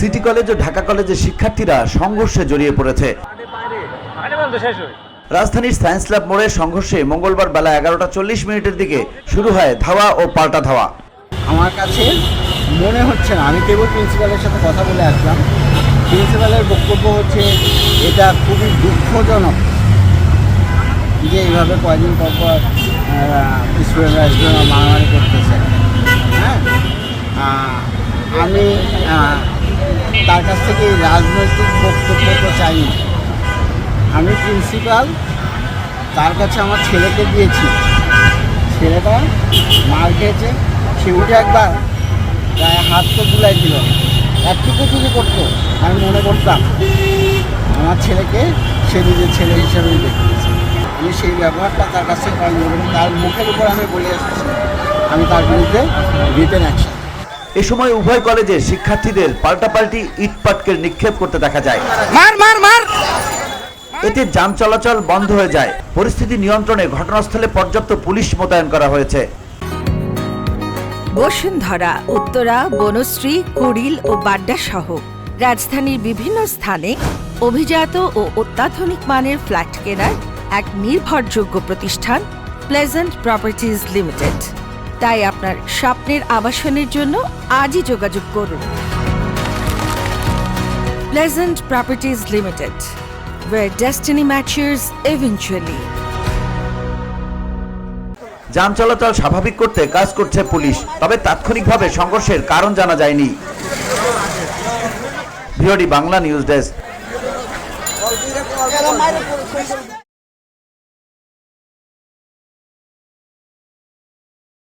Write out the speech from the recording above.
City college ও ঢাকা কলেজের শিক্ষার্থীরা সংঘর্ষে জড়িয়ে পড়েছে। রাজধানীর সায়েন্স ল্যাব মোড়ে সংঘর্ষে মঙ্গলবার বেলা 11:40 দিকে শুরু হয় ধাওয়া ও পাল্টা ধাওয়া। আমার কাছে মনে হচ্ছে না, আমি কেবল প্রিন্সিপালের সাথে কথা বলে আসলাম। প্রিন্সিপালের বক্তব্য হচ্ছে এটা খুবই দুঃখজনক যে এইভাবে কয়েকদিন পর পর স্টুডেন্টরা মারামারি করতেছে। হ্যাঁ, আমি তার কাছ থেকে রাজনৈতিক বক্তব্য তো চাইনি। আমি প্রিন্সিপাল, তার কাছে আমার ছেলেকে দিয়েছি, ছেলেটা মার খেয়েছে, সে উঠে একবার গায়ে হাত তো বুলাই দিল, একটুকু যদি করতো আমি মনে করতাম আমার ছেলেকে সে নিজের ছেলে হিসেবেই দেখতেছে। আমি সেই ব্যবহারটা তার কাছ থেকে পাইনি এবং তার মুখের উপর আমি বলে এসেছি আমি তার বিরুদ্ধে রিটেন অ্যাকশন। এ সময় উভয় কলেজের শিক্ষার্থীদের পাল্টাপাল্টি ইট পাটকেল নিক্ষেপ করতে দেখা যায়। মার মার মার এতে যান চলাচল বন্ধ হয়ে যায়। পরিস্থিতি নিয়ন্ত্রণে ঘটনাস্থলে পর্যাপ্ত পুলিশ মোতায়েন করা হয়েছে। বসুন্ধরা, উত্তরা, বনশ্রী, কুড়িল ও বাড্ডা সহ রাজধানীর বিভিন্ন স্থানে অভিজাত ও অত্যাধুনিক মানের ফ্ল্যাট কেনার এক নির্ভরযোগ্য প্রতিষ্ঠান প্লেজেন্ট প্রপার্টিজ লিমিটেড। তাই আপনার স্বপ্নের আবাসনের জন্য আজই যোগাযোগ করুন। Pleasant properties limited, where destiny matches eventually. যান চলাচল স্বাভাবিক করতে কাজ করছে পুলিশ, তবে তাৎক্ষণিকভাবে সংঘর্ষের কারণ জানা যায়নি। VOD Bangla news desk.